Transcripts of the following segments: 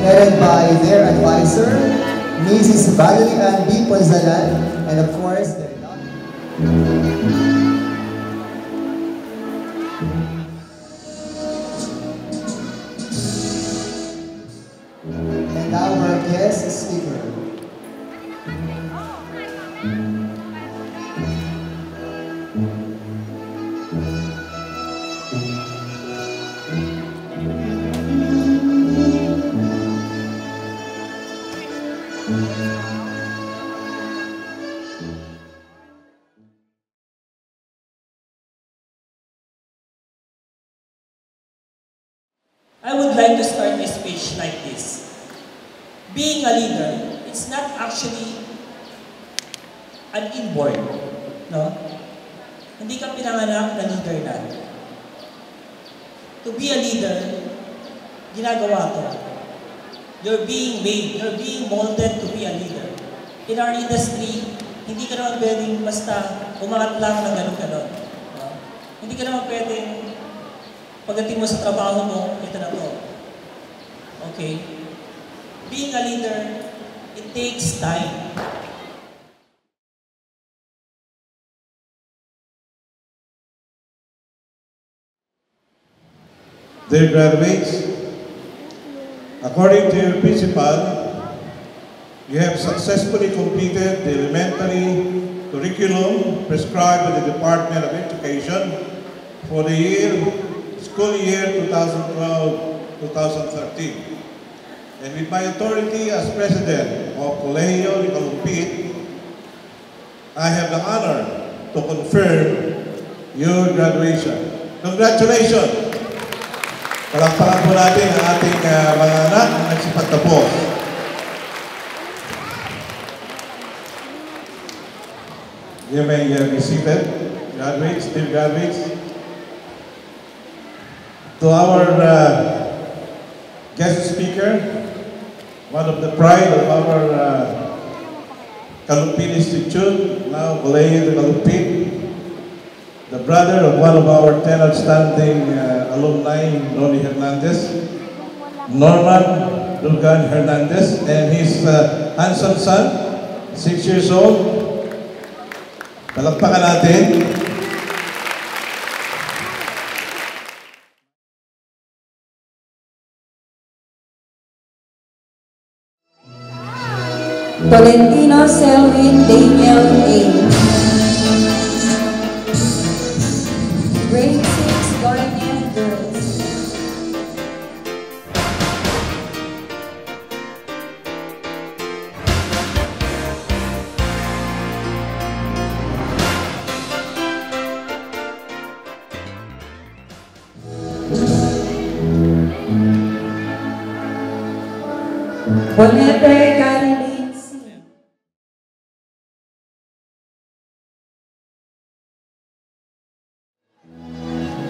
headed by their advisor, Mrs. Valerie Ann B. Ponzalan, and of course, their and our guest speaker. I would like to start my speech like this. Being a leader, it's not actually an inborn, no? Hindi ka pinanganak na leader na. To be a leader, ginagawa ko. You're being made, you're being molded to be a leader. In our industry, hindi ka naman pwedeng basta umangat lang ng ganun-ganun. No? Hindi ka naman pwedeng pagdating mo sa trabaho mo, ito na to. Okay? Being a leader, it takes time. Dear graduates, according to your principal, you have successfully completed the elementary curriculum prescribed by the Department of Education for the school year 2012-2013. And with my authority as President of Colegio de Calumpit, I have the honor to confirm your graduation. Congratulations! Palakpakan po natin ang ating mga anak na nagsipagtapos. You may be seated, graduates, dear graduates. To our guest speaker, one of the pride of our Calumpit Institute, now Colegio de Calumpit, the brother of one of our 10 outstanding alumni, Noli Hernandez, Norman Dugan Hernandez, and his handsome son, 6 years old. Palakpakan natin. Tolentino Selwyn Daniel A. Grade 6 Guardian Girls. Bonete Caroline C.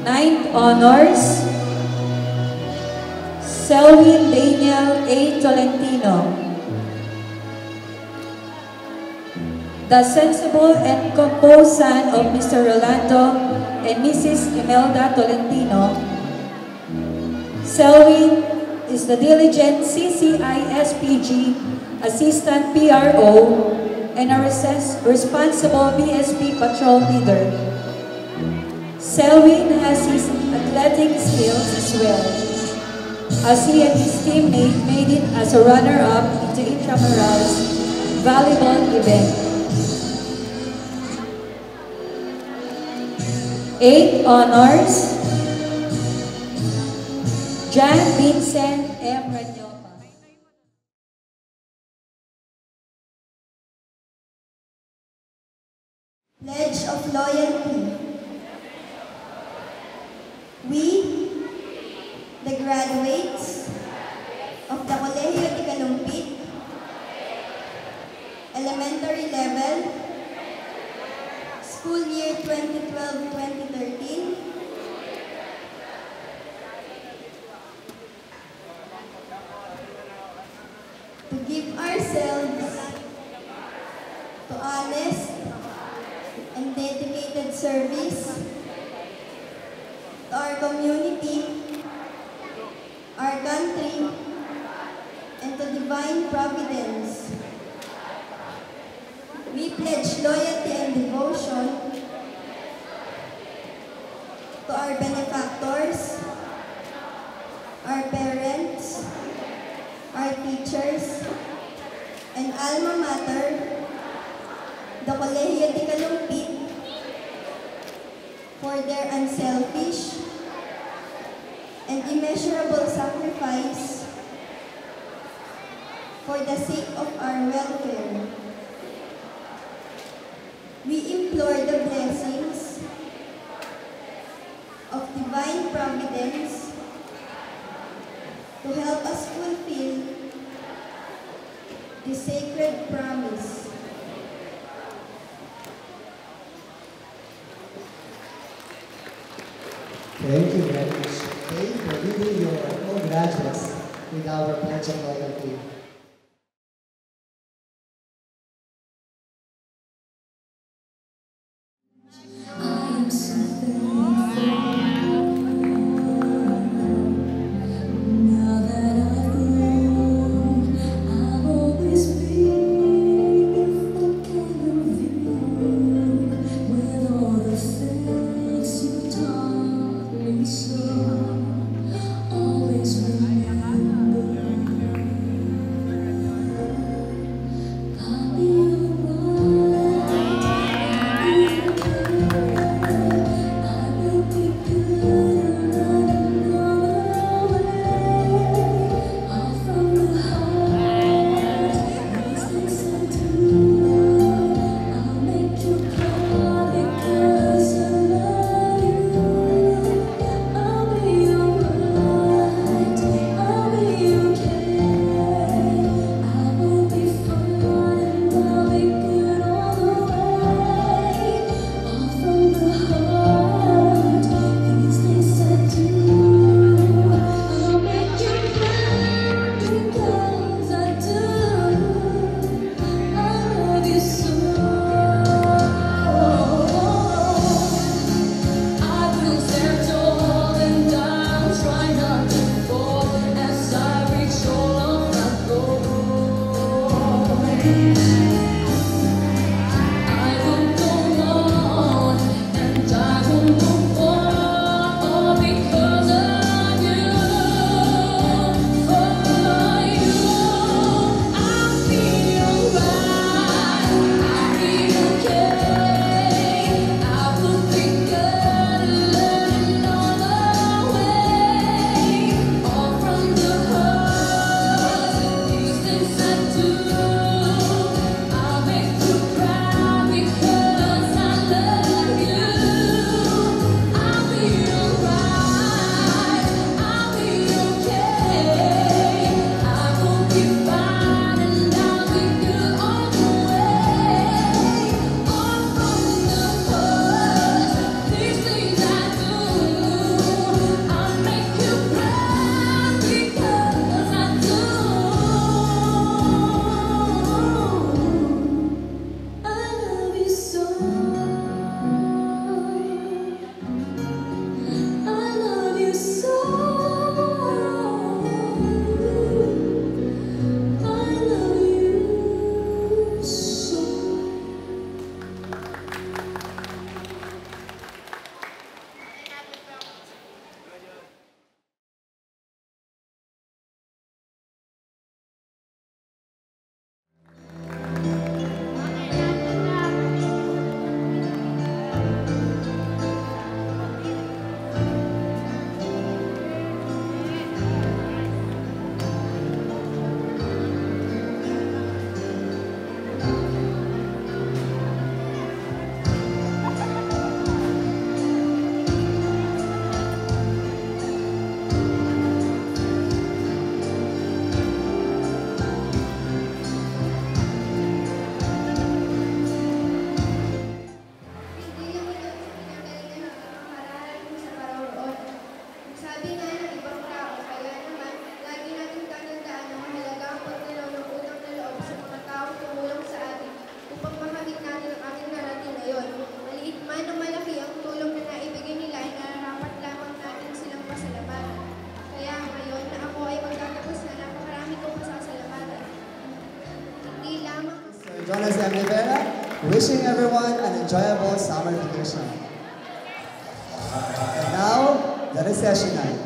Ninth Honors, Selwyn Daniel A. Tolentino. The sensible and composed son of Mr. Rolando and Mrs. Imelda Tolentino, Selwyn is the diligent CCISPG Assistant PRO and a responsible BSP patrol leader. Selwyn has his athletic skills as well, as he and his teammate made it as a runner-up into intramurals volleyball event. 8 honors, John Vincent M. Ranyopa. Pledge of Loyalty. We, the graduates of the Colegio de Calumpit, elementary level, school year 2012-2013, to give ourselves to honest and dedicated service to our community, our country, and to divine providence. We pledge loyalty and devotion to our benefactors, our parents, our teachers, and alma mater, the Colegio de Calumpit, for their unselfish and immeasurable sacrifice for the sake of our welfare. We implore the blessings of divine providence to help us fulfill the sacred promise. Thank you very much, Kay, for leading your own graduates with our pledge of loyalty. Always remember Jonas M. Rivera, wishing everyone an enjoyable summer vacation. And now, the recession night.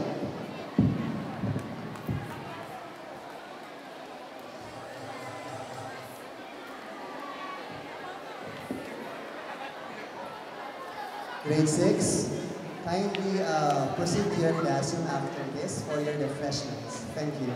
Grade 6, kindly proceed to your classroom after this for your refreshments. Thank you.